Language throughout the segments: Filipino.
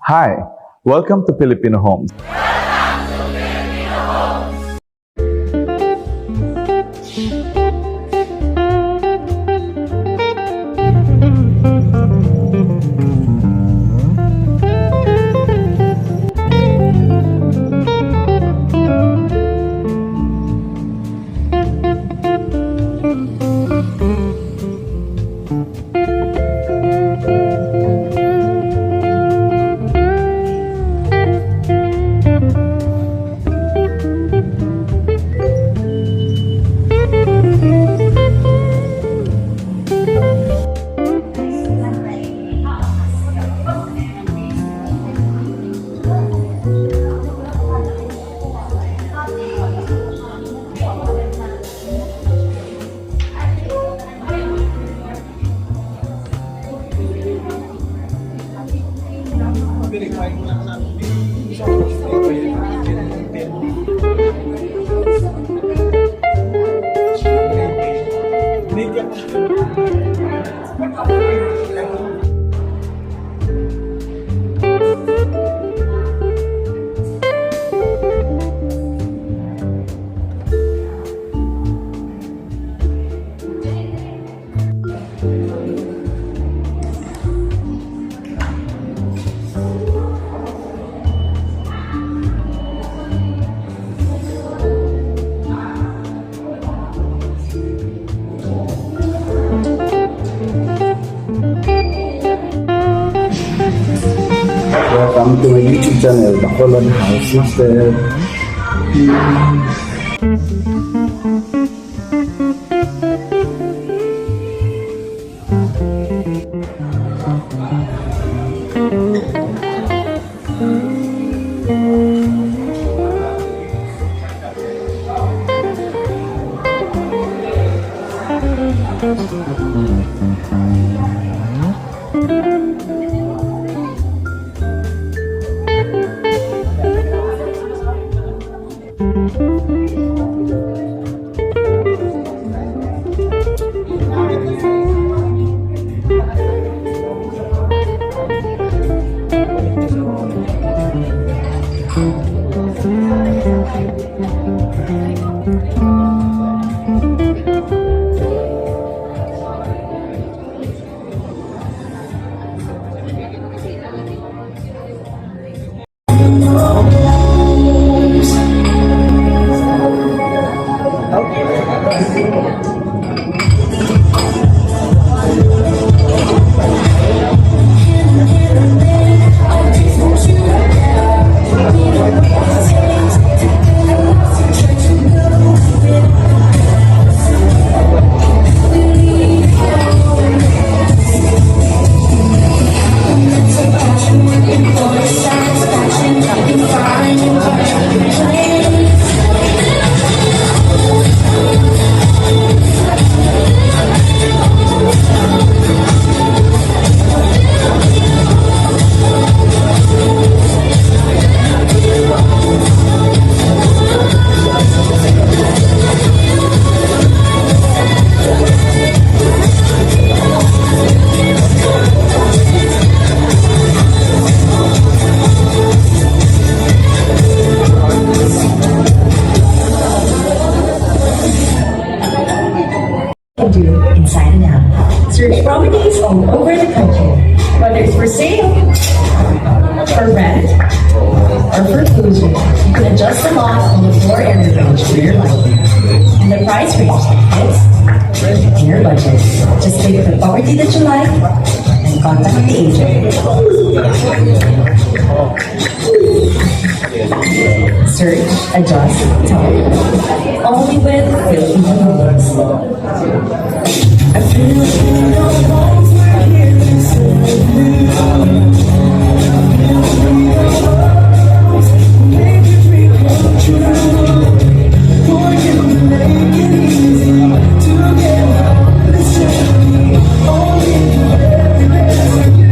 Hi, welcome to Filipino Homes. Welcome to my YouTube channel, Bacolod House Master. Inside and out. Search properties all over the country, whether it's for sale, for rent, or for closure. You can adjust the lot on the floor area range for your liking. And the price range fits in your budget. Just pick the property that you like and contact the agent. Search, adjust, talk. Only with Filipino Homes. I feel your bones right here inside me. Make your dream come true. Boy, you make it easy to get out of this journey. Only you every best you.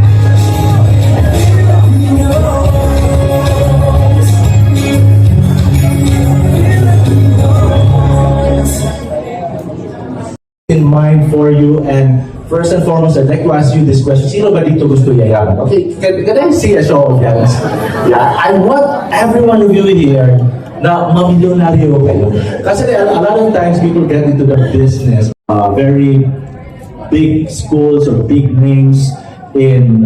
In mind for you, and first first and foremost, I'd like to ask you this question. Sino ba dito gusto yayaman? Okay, can I see a show of hands? Yeah, I want every one of you here na mamilyonaryo kayo. Kasi a lot of times people get into the business, very big schools or big names in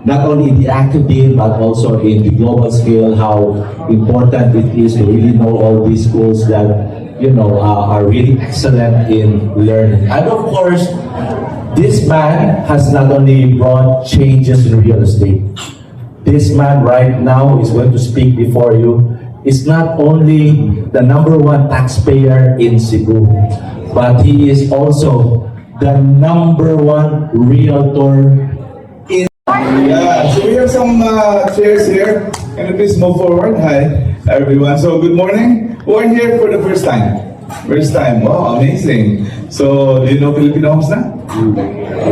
not only in the academe but also in the global scale, how important it is to really know all these schools that are really excellent in learning. And of course, this man has not only brought changes in real estate. This man right now is going to speak before you. Is not only the #1 taxpayer in Cebu, but he is also the #1 realtor. Yeah, so we have some chairs here. Can you please move forward? Hi, everyone. So, good morning. Who are here for the first time? First time. Wow, amazing. So, do you know Filipino Homes na?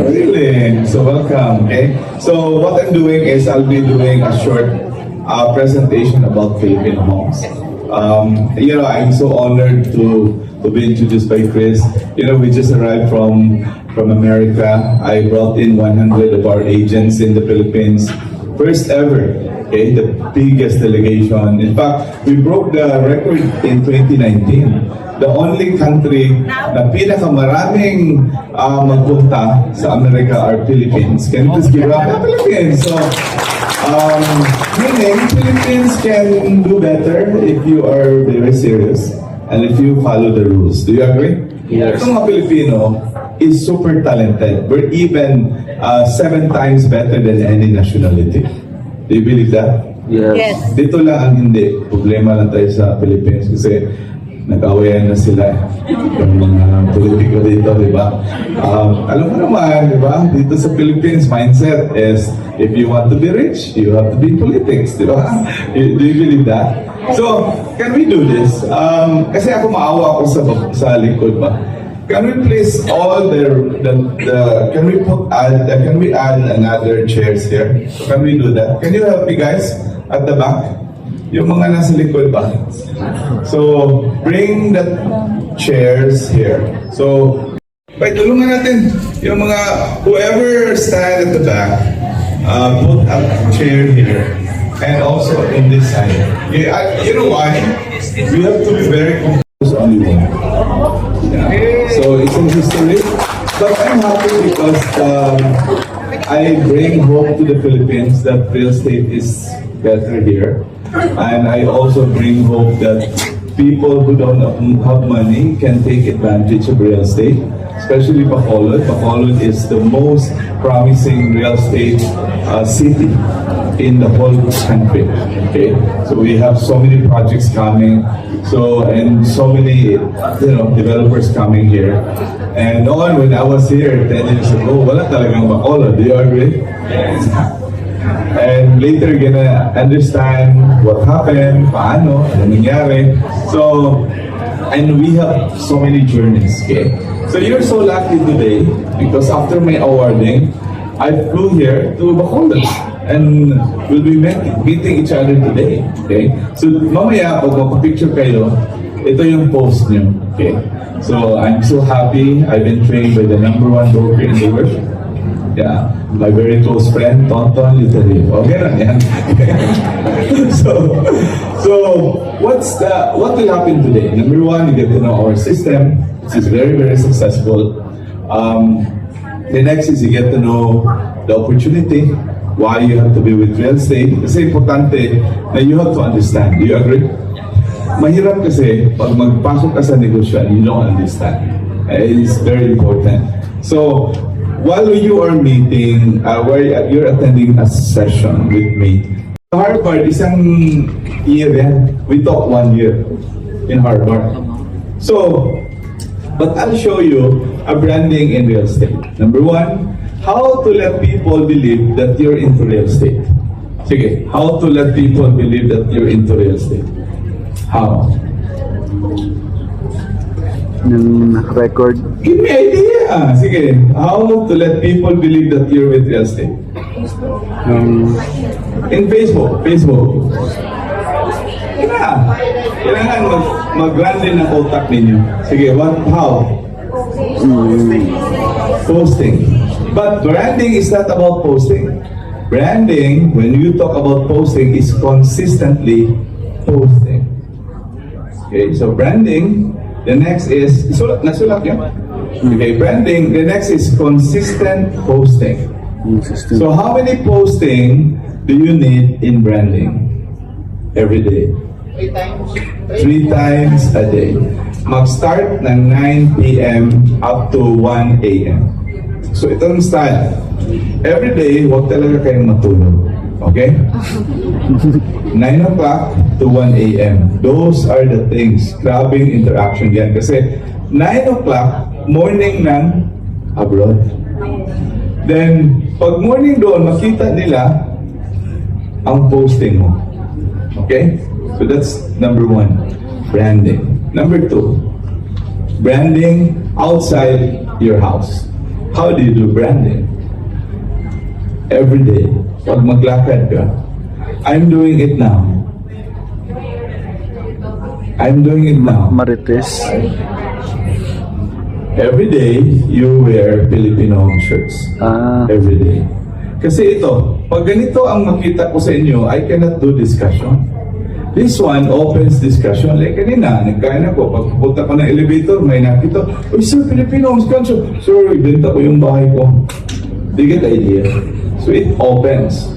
Really? So, welcome. Okay. So, what I'm doing is I'll be doing a short presentation about Filipino Homes. I'm so honored to be introduced by Chris. We just arrived from America. I brought in 100 of our agents in the Philippines. First ever, okay, the biggest delegation. In fact, we broke the record in 2019. The only country na pinakamaraming magpunta sa Amerika are Philippines. Can you please give up the Philippines? So, meaning Philippines can do better if you are very serious and if you follow the rules. Do you agree? Yes. Itong mga Pilipino is super talented. We're even 7 times better than any nationality. Do you believe that? Yes. Dito lang ang hindi. Problema lang tayo sa Philippines kasi nag-awayan na sila yung mga politiko dito, di ba? Alam mo naman, di ba? Dito sa Philippines, mindset is if you want to be rich, you have to be politics, di ba? Do you believe that? So, can we do this? Kasi ako maawa ako sa likod ba? Can we please all can we add another chairs here? So can we do that? Can you help me guys at the back? Yung mga nasa likod ba? So bring the chairs here. So tulungan natin yung mga whoever stand at the back. Put a chair here and also in this side. Yeah, you know why? We have to be very composed only one. Yeah. So it's in history, but I'm happy because I bring hope to the Philippines that real estate is better here, and I also bring hope that people who don't have money can take advantage of real estate, especially Bacolod. Bacolod is the most promising real estate city in the whole country. Okay, so we have so many projects coming, and so many developers coming here. And when I was here 10 years ago, wala talagang Bacolod. Do you agree? And later gonna understand what happened, paano, ano nangyari. So, and we have so many journeys. Okay, so you're so lucky today because after my awarding, I flew here to Bacolod. And we'll be meeting each other today. Okay? So, mamaya, pag magpa-picture kayo, ito yung post nyo. Okay? So, I'm so happy. I've been trained by the #1 broker in the world. Yeah. My very close friend, Tonton Luteri. Okay na yan. So, what will happen today? #1, you get to know our system, which is very, very successful. The next is you get to know the opportunity, why you have to be with real estate. Kasi importante na you have to understand. Do you agree? Mahirap kasi pag magpasok ka sa negosyo, you don't understand. It's very important. So, while you are meeting, you're attending a session with me. Harvard, isang year yan. We taught 1 year in Harvard. So, but I'll show you a branding in real estate. #1, how to let people believe that you're into real estate. Sige, how to let people believe that you're into real estate. How? Yung record. Give me idea. Sige, how to let people believe that you're with real estate. In Facebook. Kailangan mag-grande ng utak ninyo. Sige, how? Posting. But branding is not about posting. Branding, when you talk about posting, is consistently posting. Okay, so branding, the next is, nasulat yan? Okay, branding, the next is consistent posting. So how many posting do you need in branding? Every day. 3 times a day. Mag-start ng 9 p.m. up to 1 a.m. So itong style. Every day, huwag talaga kayong matulog. Okay? 9 o'clock to 1 a.m. Those are the things. Grabing interaction yan. Kasi 9 o'clock, morning ng abroad. Then, pag morning doon, makita nila ang posting mo. Okay? So that's number 1. Branding. Number 2. Branding outside your house. How do you do branding? Every day, pag maglakad ka, I'm doing it now. I'm doing it now. Marites. Every day, you wear Filipino shirts. Every day. Kasi ito, pag ganito ang makita ko sa inyo, I cannot do discussion. This one opens discussion. Like kanina, nagkain ako. Pag pupunta ko ng elevator, may nakita. Uy, sir, Filipino homes council. Sir, ibenta ko yung bahay ko. Do you get the idea? So it opens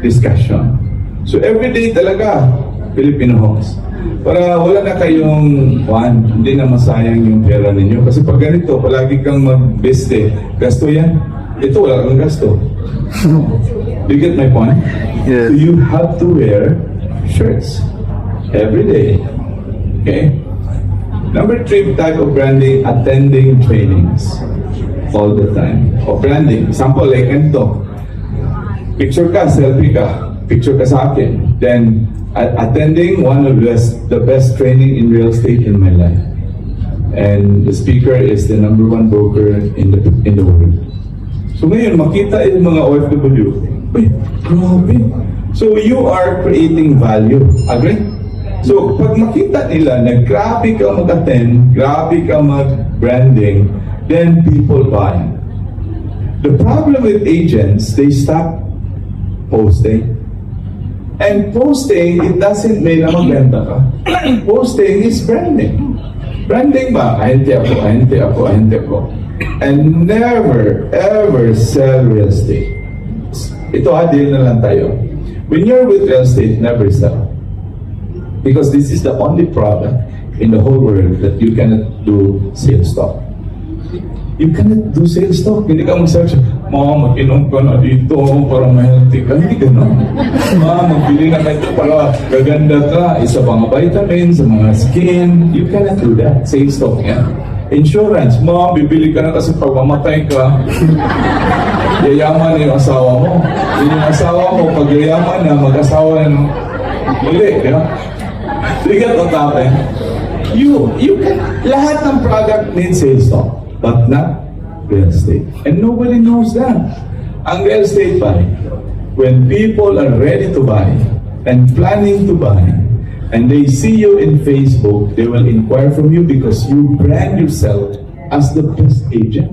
discussion. So every day talaga, Filipino homes. Para wala na kayong hindi na masayang yung pera ninyo. Kasi pag ganito, palagi kang mag-beste. Gasto yan. Ito, wala kang gasto. Do you get my point? Yes. So you have to wear shirts every day. Okay? Number 3 type of branding, attending trainings all the time. O branding, example like ito. Picture ka, selfie ka. Picture ka sa akin. Then, attending one of the best training in real estate in my life. And the speaker is the number 1 broker in the world. So ngayon, makita yung mga OFW. Uy, grabe. So you are creating value. Agree? So pag makita nila na grabe ka mag-attend, grabe ka mag-branding, then people buy. The problem with agents, they stop posting. And posting, it doesn't mean na magbenta ka. Posting is branding. Branding ba? Ahente ako. And never, ever sell real estate. Ito deal na lang tayo. When you're with real estate, never sell. Because this is the only product in the whole world that you cannot do sales talk. You cannot do sales talk. Hindi ka mag-search, mag-inom ka na dito para ma-healthy ka. Hindi gano'n. Magbili na kayo para gaganda ka. Isa mga vitamins, sa mga skin. You cannot do that. Sales talk yan. Insurance, bibili ka na kasi pag mamatay ka, yayaman na yung asawa mo. Yung asawa mo, pag yayaman na, mag-asawa na muli. You get what happened? You can, lahat ng product needs sales talk, but not real estate. And nobody knows that. Ang real estate buy, when people are ready to buy and planning to buy, and they see you in Facebook, they will inquire from you because you brand yourself as the best agent.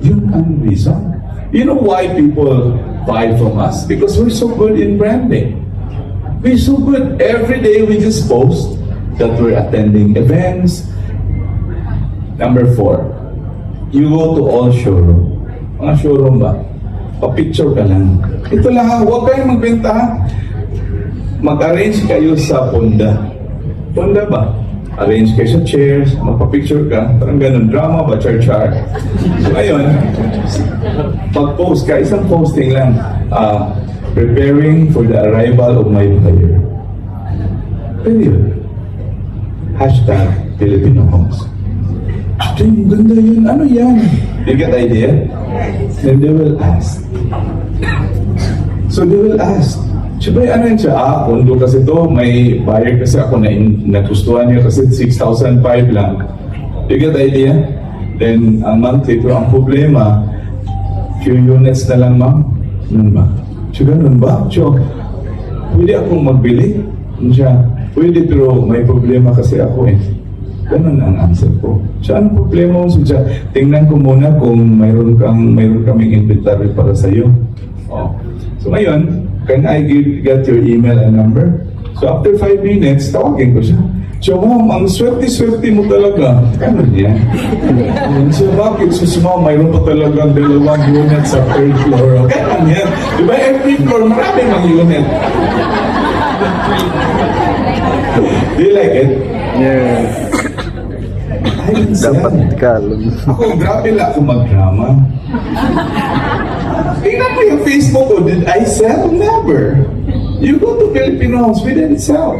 Yun ang reason. You know why people buy from us? Because we're so good in branding. We're so good. Every day we just post that we're attending events. Number 4, you go to all showroom. Mga showroom ba? Pa-picture ka lang. Ito lang, huwag kayong magbenta ha. Mag-arrange kayo sa Ponda. Ponda ba? Arrange kayo sa chairs, magpa-picture ka, parang ganun, drama ba, char-char. So ngayon, pag-post ka, isang posting lang, preparing for the arrival of my buyer. Period. Hashtag Filipino Homes. Ang ganda yun, ano yan? You get the idea? Then they will ask. So they will ask, Siyempre, ano yun siya? Kondo kasi to, may buyer kasi ako na nagustuhan niya kasi 6,500 lang. You get the idea? Then, ang monthly, pero ang problema, few units na lang, ma'am. Ganun ba? Siya, ganun ba? Siya, pwede akong magbili? Siya, pwede pero may problema kasi ako eh. Ganun ang answer ko. So, anong problema mo? So, tingnan ko muna kung mayroon kaming inventory para sa iyo. Oh. So, ngayon, can I get your email and number? So, after 5 minutes, tawagin ko siya. So, ma'am, ang swerte-swerte mo talaga. Ganun yan. So, bakit? So, ma'am, mayroon pa talagang 2 unit sa 3rd floor. Ganun yan. Diba, every floor, maraming mga unit. Do you like it? Yeah. Ayun siya. Dapat ka. Ako, grabe lang ako mag-drama. Tingnan mo yung Facebook ko. Did I sell? Never. You go to Filipino house, we didn't sell.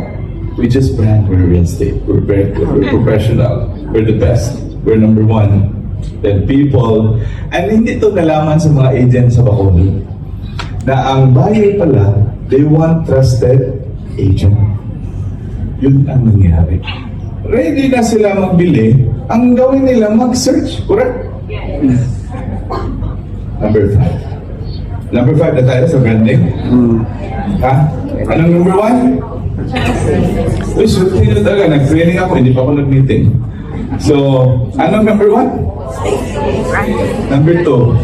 We just brand, we're real estate. We're very good. We're professional. We're the best. We're number 1. Then people, and hindi to nalaman sa mga agents sa Bacolod, na ang buyer pala, they want trusted agent. Yun ang nangyari. Ready na sila magbili, ang gawin nila mag-search. Correct? Number 5. Number 5 na tayo sa branding. Ha? Anong number 1? Uy, swerte nyo talaga. Nag-training ako, hindi pa ako nag-meeting. So, anong number 1? Number 2.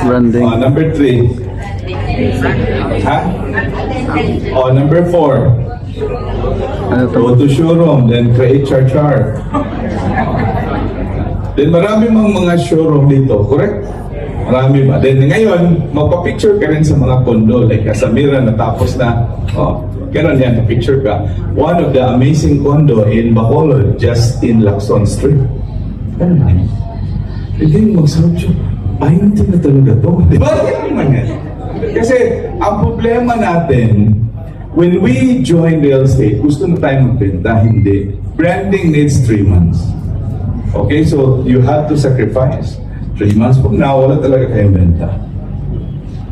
Branding. Number 3. Ha? Number 4. Ano to? Go to showroom, then create char-char. Then marami mga showroom dito, correct? Marami ba? Then ngayon, magpa-picture ka rin sa mga condo, like Casamira, natapos na. Ganun yan, picture ka. One of the amazing condo in Bacolod, just in Lacson Street. Ganun yan. Hindi mo mag-sarap siya. Ay, hindi na talaga to. Di ba? Ganun naman yan. Kasi, ang problema natin, when we join real estate, gusto na tayo magbenta, hindi. Branding needs 3 months. Okay, so you have to sacrifice. 3 months from now, wala talaga kayong benta.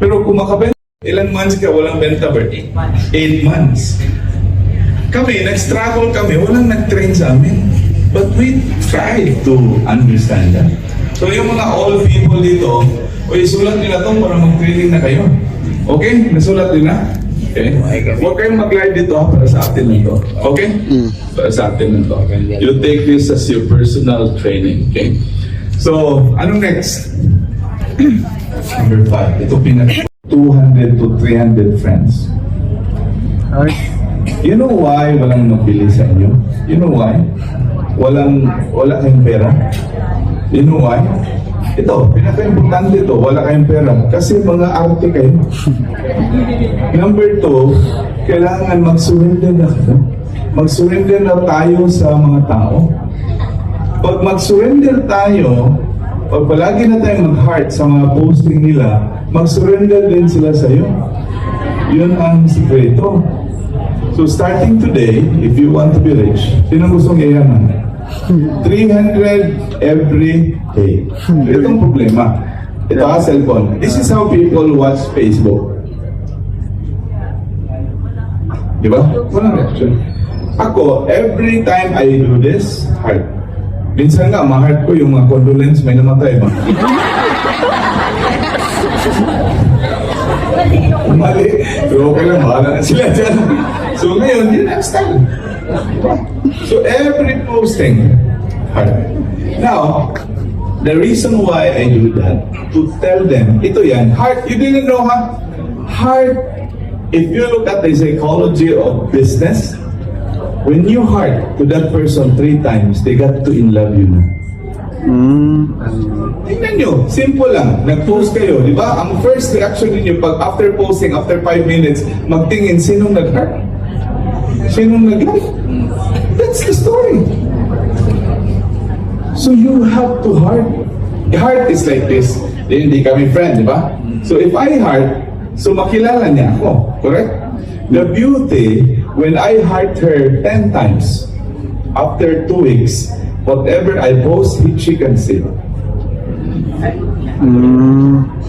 Pero kung makabenta, ilang months ka walang benta, Bert? 8 months. Kami, nag-struggle kami, walang nag-train sa amin. But we tried to understand that. So yung mga old people dito, sulat nila to para mag-training na kayo. Okay? Nasulat din na? Okay? Huwag kayong mag-live dito para sa atin na to. Okay? Para sa atin na to. You take this as your personal training. Okay? So, anong next? Number 5. Ito 200 to 300 friends. Ay. You know why walang mabili sa inyo? You know why? Wala kayong pera? You know why? Ito, pinaka-importante ito, wala kayong pera. Kasi mga arte kayo. Number 2, kailangan mag-surrender na kayo. Mag-surrender na tayo sa mga tao. Pag mag-surrender tayo, pag palagi na tayong mag-heart sa mga posting nila, mag-surrender din sila sa iyo. Yun ang sikreto. So starting today, if you want to be rich, sino gustong yayaman? 300 every day. Ito ang problema. Ito ang cellphone. This is how people watch Facebook. Di ba? Walang reaction. Ako, every time I do this, heart. Minsan nga, ma-heart ko yung mga condolence, may namatay ba? Mali. Pero okay lang, bahala na sila dyan. So ngayon, yun ang style. So every posting, heart. Now, the reason why I do that, to tell them, ito yan, heart, you didn't know, ha? Heart, if you look at the psychology of business, when you heart to that person 3 times, they got to in love you na. Tingnan nyo, simple lang. Nag-post kayo, di ba? Ang first reaction ninyo, pag after posting, after 5 minutes, magtingin, sinong nag-heart? Sinong nag-like? That's the story. So you have to heart. Heart is like this. Hindi kami friend, di ba? So if I heart, so makilala niya ako. Correct? The beauty, when I heart her 10 times, after 2 weeks, whatever I post, she can see.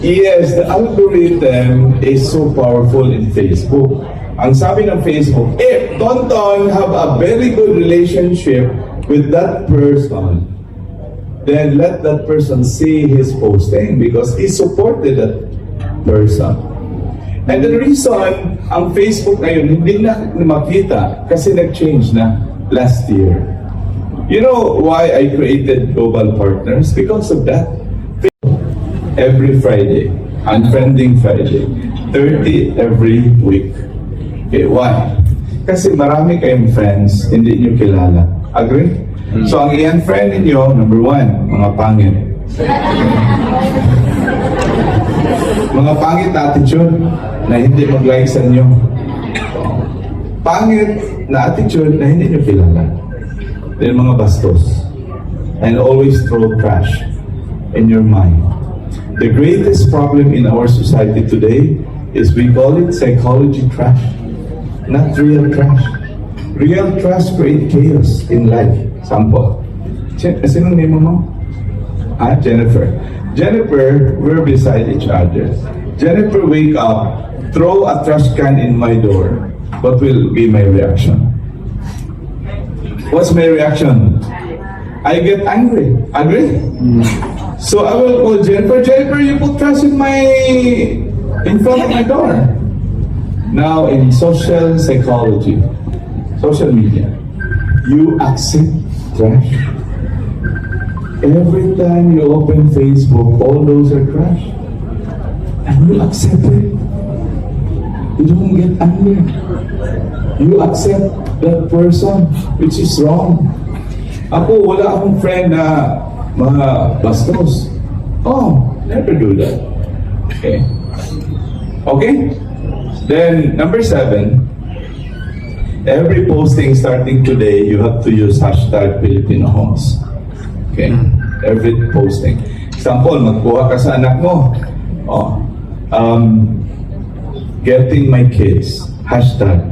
Yes, the algorithm is so powerful in Facebook. Ang sabi ng Facebook, if Tonton have a very good relationship with that person, then let that person see his posting because he supported that person. And the reason ang Facebook ngayon hindi na makita kasi nag-change na last year. You know why I created Global Partners? Because of that. Every Friday, Unfriending Friday, 30 every week. Okay, why? Kasi marami kayong friends, hindi nyo kilala. Agree? So ang i-unfriend ninyo, number one, mga pangit. Mga pangit na attitude na hindi mag-like sa inyo. Pangit na attitude na hindi nyo kilala. Then mga bastos. And always throw trash in your mind. The greatest problem in our society today is we call it psychology trash, not real trash. Real trash create chaos in life. Sample. Sinong name mo? Jennifer. Jennifer, we're beside each other. Jennifer wake up, throw a trash can in my door. What will be my reaction? What's my reaction? I get angry. Agree? So I will call Jennifer. Jennifer, you put trash in front of my door. Now in social psychology, social media, you accept trash. Every time you open Facebook, all those are trash. And you accept it. You don't get angry. You accept that person, which is wrong. Ako, wala akong friend na mga bastos. Oh, never do that. Okay. Okay? Then, number 7, every posting starting today, you have to use hashtag Filipino Homes. Okay? Every posting. Example, magkuha ka sa anak mo. Oh, getting my kids, hashtag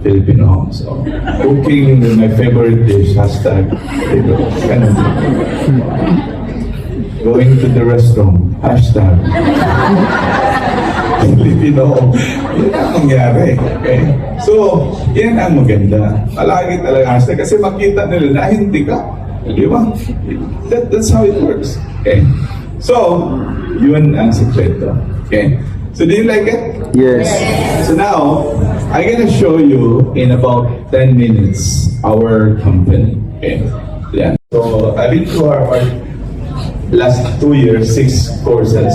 Filipino Homes. Oh, cooking my favorite dish, hashtag ganun. Going to the restroom, hashtag Filipino Homes. Yan ang nangyari. Okay? So, yan ang maganda. Palagi talaga hashtag kasi makita nila na hindi ka. Di ba? That's how it works. Okay? So, yun ang sekreto. Okay? So, do you like it? Yes. So now, I'm gonna show you in about 10 minutes our company. Okay? Yeah. So, I've been to Harvard last 2 years, 6 courses.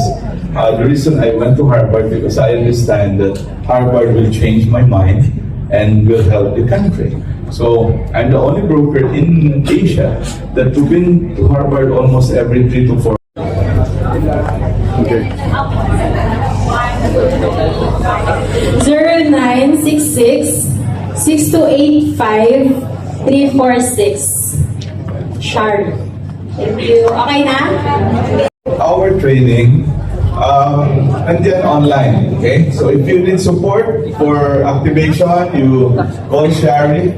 The reason I went to Harvard because I understand that Harvard will change my mind and will help the country. So, I'm the only broker in Asia that have been to Harvard almost every 3 to 4. Okay. 0966-6285-346. Sharp. Thank you. Okay na? Our training, nandiyan online, okay? So if you need support for activation, you call Shari.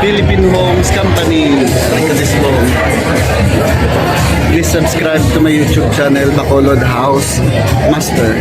Philippine Homes Company. Please subscribe to my YouTube channel, Bacolod House Master.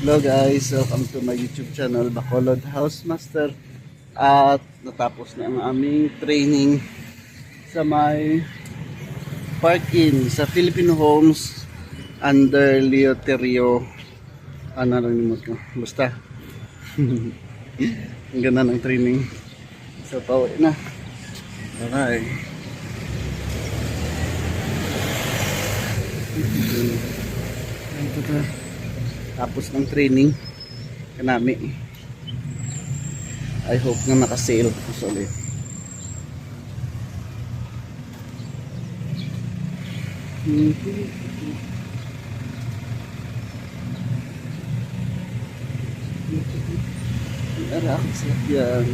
Hello guys, welcome to my YouTube channel, Bacolod House Master. At natapos na ang aming training sa may parking sa Filipino Homes under Leoterio. Ano rin mo ito? Basta Ang ganda ng training. So, pauwi na. Okay. Ito na. Tapos ng training kanami. I hope na naka-sale ulit. Arakas lang yan.